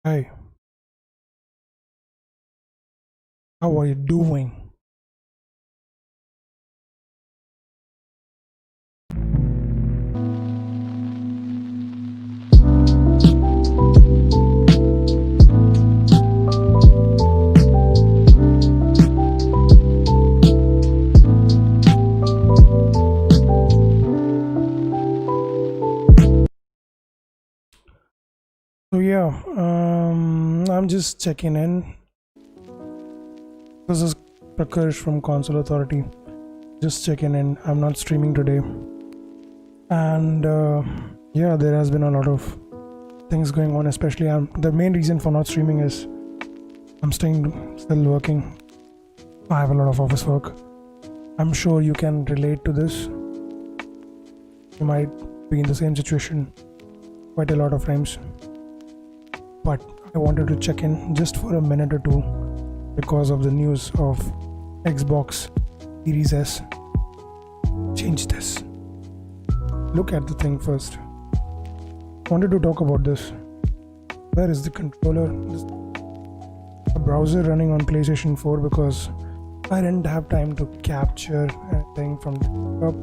Hi, how are you doing? I'm just checking in. This is Prakash from Console Authority. Just checking in. I'm not streaming today, and there has been a lot of things going on. Especially, the main reason for not streaming is I'm still working. I have a lot of office work. I'm sure you can relate to this. You might be in the same situation quite a lot of times. But I wanted to check in just for a minute or two because of the news of Xbox Series S. Change this. Look at the thing first. Wanted to talk about this. Where is the controller? A browser running on PlayStation 4 because I didn't have time to capture anything from the desktop.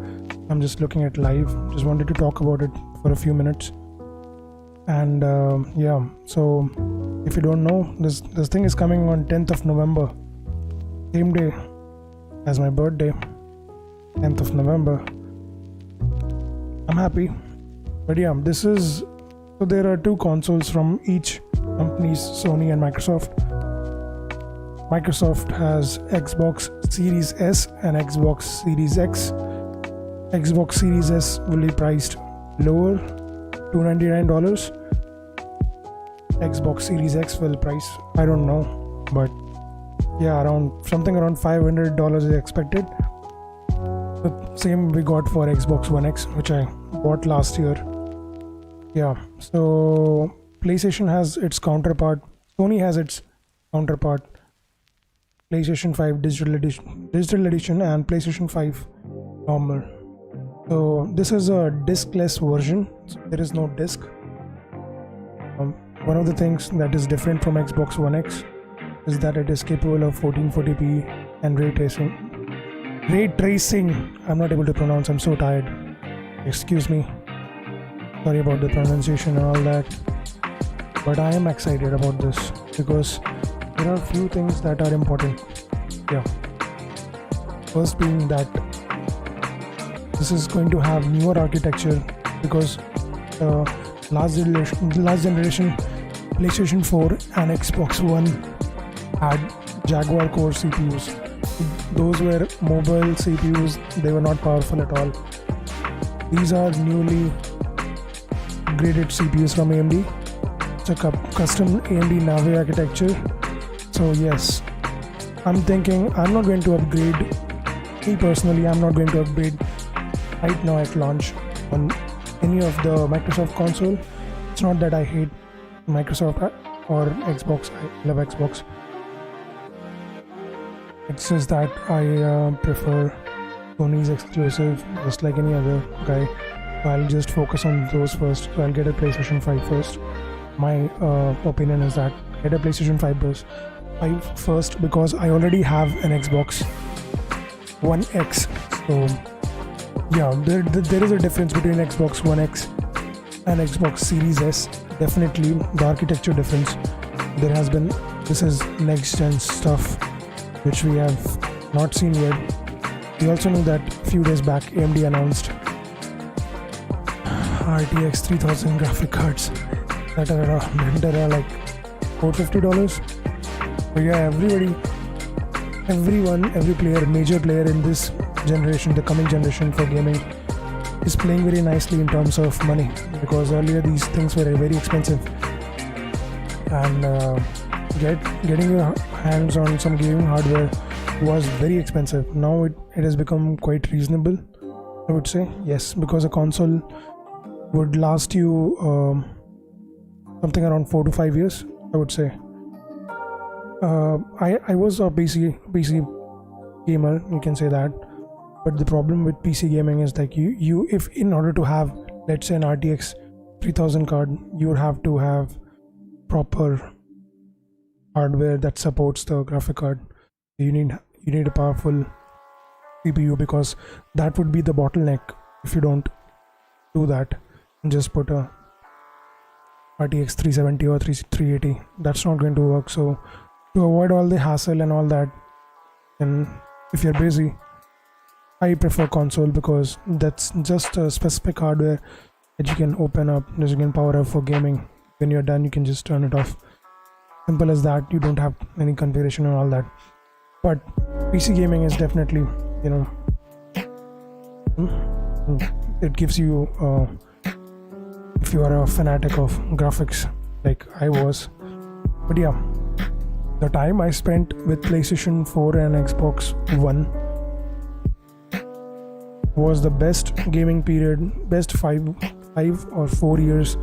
I'm just looking at live. Just wanted to talk about it for a few minutes. And so if you don't know, this thing is coming on 10th of November, same day as my birthday, 10th of November. I'm happy, but yeah, this is so there are two consoles from each companies, Sony and Microsoft. Microsoft has Xbox Series S and Xbox Series X. Xbox Series S will be priced lower, $299. Xbox Series X will price, I don't know, but yeah, around $500 is expected. The same we got for Xbox One X, which I bought last year. Yeah, so PlayStation has its counterpart, Sony has its counterpart, PlayStation 5 digital edition and PlayStation 5 normal. So this is a discless version, so there is no disc. One of the things that is different from Xbox One X is that it is capable of 1440p and ray tracing. Ray tracing, I'm not able to pronounce, I'm so tired. Excuse me. Sorry about the pronunciation and all that. But I am excited about this because there are a few things that are important. Yeah. First being that this is going to have newer architecture because last generation PlayStation 4 and Xbox One had Jaguar Core CPUs. Those were mobile CPUs, they were not powerful at all. These are newly graded CPUs from AMD. It's a custom AMD Navi architecture. So yes, I'm thinking I'm not going to upgrade. Me personally, I'm not going to upgrade right now at launch on any of the Microsoft console. It's not that I hate Microsoft or Xbox. I love Xbox. It's just that I prefer Sony's exclusive, just like any other guy. So I'll just focus on those first. So I'll get a PlayStation 5 first. My opinion is that get a PlayStation 5 first because I already have an Xbox One X. So yeah, there is a difference between Xbox One X and Xbox Series S. Definitely the architecture difference. This is next gen stuff which we have not seen yet. We also know that a few days back AMD announced RTX 3000 graphic cards that are like $450. But yeah, every player, major player in this generation, the coming generation for gaming, is playing very nicely in terms of money because earlier these things were very expensive and getting your hands on some gaming hardware was very expensive. Now it has become quite reasonable, I would say. Yes, because a console would last you something around 4 to 5 years, I would say. I was a PC gamer, you can say that. But the problem with PC gaming is like you if in order to have, let's say, an RTX 3000 card, you would have to have proper hardware that supports the graphic card. You need a powerful CPU, because that would be the bottleneck if you don't do that and just put a RTX 370 or 380. That's not going to work. So to avoid all the hassle and all that, and if you're busy, I prefer console, because that's just a specific hardware that you can open up, that you can power up for gaming. When you're done, you can just turn it off. Simple as that. You don't have any configuration and all that. But PC gaming is definitely, it gives you, if you are a fanatic of graphics like I was. But yeah, the time I spent with PlayStation 4 and Xbox One was the best gaming period, best 5 or 4 years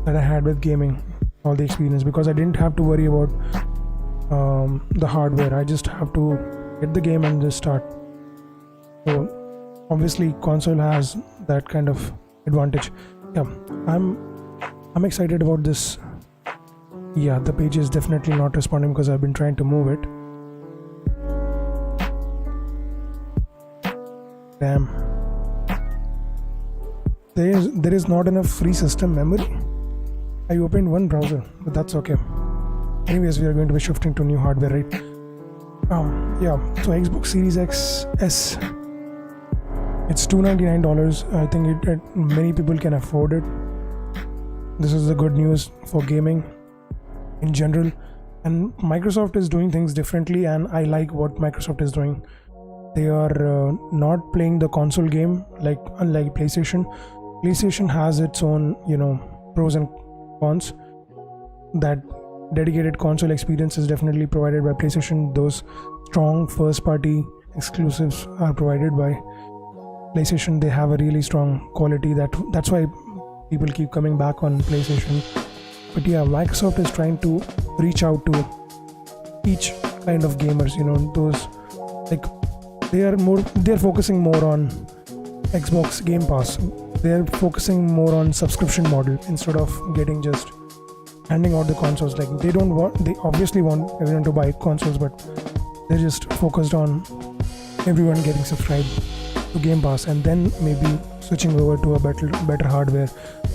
that I had with gaming, all the experience, because I didn't have to worry about the hardware. I just have to get the game and just start. So obviously console has that kind of advantage. Yeah, I'm excited about this. Yeah, the page is definitely not responding because I've been trying to move it. Damn. There is not enough free system memory. I opened one browser, but that's okay. Anyways, we are going to be shifting to new hardware, right? Yeah, so Xbox Series X S, it's $299. I think many people can afford it. This is the good news for gaming in general, and Microsoft is doing things differently, and I like what Microsoft is doing. They are not playing the console game unlike PlayStation. PlayStation has its own, pros and cons. That dedicated console experience is definitely provided by PlayStation. Those strong first-party exclusives are provided by PlayStation. They have a really strong quality. That's why people keep coming back on PlayStation. But yeah, Microsoft is trying to reach out to each kind of gamers. Those they're focusing more on Xbox Game Pass. They're focusing more on subscription model instead of handing out the consoles. They obviously want everyone to buy consoles, but they're just focused on everyone getting subscribed to Game Pass and then maybe switching over to a better hardware.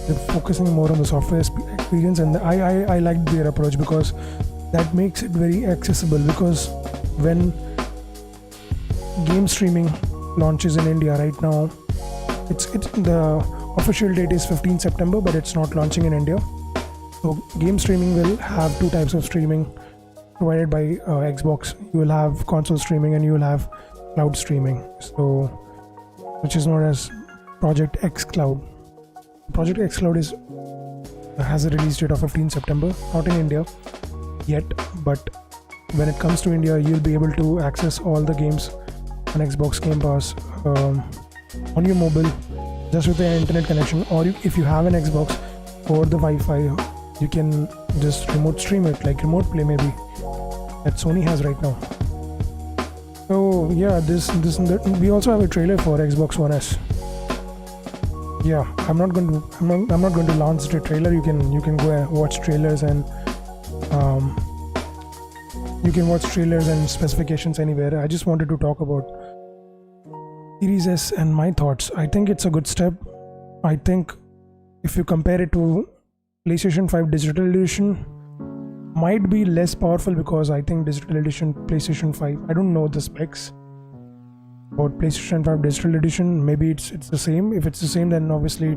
They're focusing more on the software experience, and I like their approach because that makes it very accessible. Because when game streaming launches in India right now, it's the official date is 15 September, but it's not launching in India. So game streaming will have two types of streaming provided by Xbox. You will have console streaming and you will have cloud streaming, so which is known as Project X Cloud. Project X Cloud has a release date of 15 September, not in India yet, but when it comes to India, you'll be able to access all the games on Xbox Game Pass on your mobile, just with the internet connection, or if you have an Xbox over the Wi-Fi, you can just remote stream it, like remote play maybe, that Sony has right now. So yeah, this and that. We also have a trailer for Xbox One S. Yeah, I'm not going to launch the trailer. You can go and watch trailers, and you can watch trailers and specifications anywhere. I just wanted to talk about Series S and my thoughts. I think it's a good step. I think if you compare it to PlayStation 5 Digital Edition, might be less powerful, because I think Digital Edition PlayStation 5, I don't know the specs about PlayStation 5 Digital Edition. Maybe it's the same. If it's the same, then obviously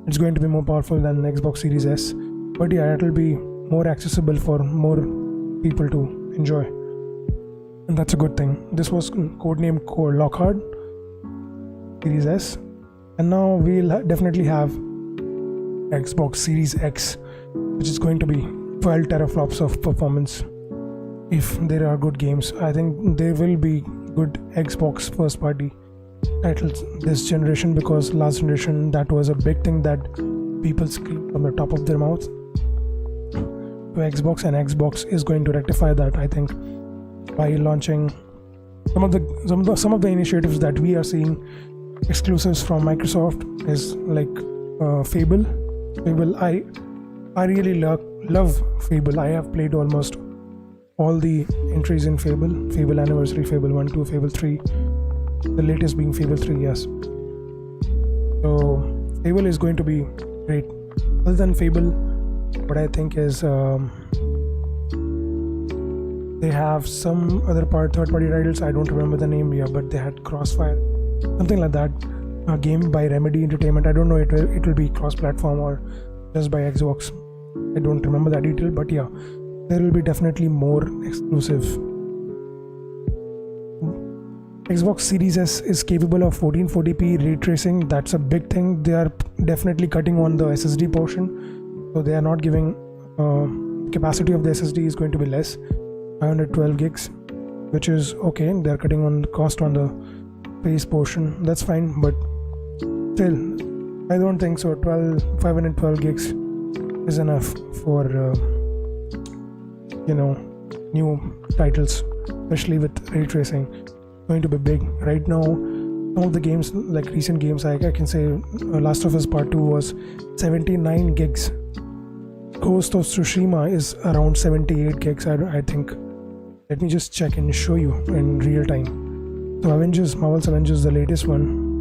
it's going to be more powerful than Xbox Series S. But yeah, it'll be more accessible for more people to enjoy, and that's a good thing. This was codenamed Lockhart Series S, and now we'll definitely have Xbox Series X, which is going to be 12 teraflops of performance. If there are good games, I think there will be good Xbox first party titles this generation, because last generation that was a big thing that people screamed from the top of their mouth to Xbox, and Xbox is going to rectify that, I think, by launching some of the initiatives that we are seeing. Exclusives from Microsoft is like Fable. I really love Fable. I have played almost all the entries in Fable Anniversary, Fable 1, 2, Fable 3, the latest being Fable 3, yes. So Fable is going to be great. Other than Fable, what I think is they have some other third-party titles. I don't remember the name here, but they had Crossfire, something like that. A game by Remedy Entertainment. I don't know it will be cross-platform or just by Xbox. I don't remember that detail, but yeah, there will be definitely more exclusive. Xbox Series S is capable of 1440p ray tracing. That's a big thing. They are definitely cutting on the SSD portion, so they are not giving capacity of the SSD is going to be less, 512 gigs, which is okay. They are cutting on the cost on the space portion. That's fine, but still, I don't think so. 512 gigs is enough for new titles, especially with ray tracing. Going to be big right now. Some of the games, like recent games, I can say Last of Us Part 2 was 79 gigs. Ghost of Tsushima is around 78 gigs, I think. Let me just check and show you in real time. So Marvel's Avengers, the latest one.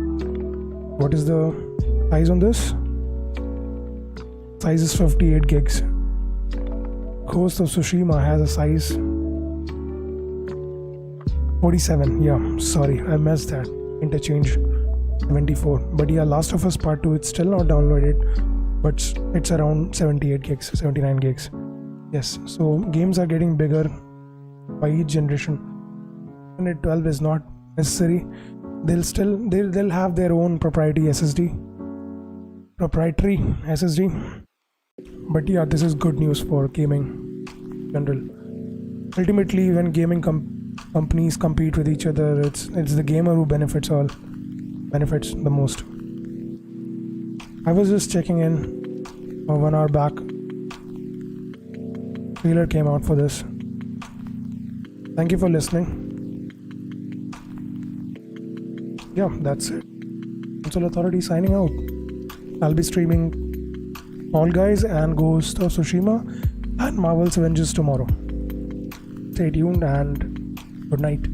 What is the size on this? Size is 58 gigs. Ghost of Tsushima has a size 47. Yeah, sorry, I messed that. Interchange 74. But yeah, Last of Us Part 2, it's still not downloaded, but it's around 78 gigs, 79 gigs. Yes, so games are getting bigger by each generation. 112 is not necessary. They'll have their own proprietary SSD. But yeah, this is good news for gaming in general. Ultimately, when gaming companies compete with each other, it's the gamer who benefits the most. I was just checking in 1 hour back. Trailer came out for this. Thank you for listening. Yeah, that's it. Console Authority signing out. I'll be streaming Fall Guys and Ghost of Tsushima and Marvel's Avengers tomorrow. Stay tuned and good night.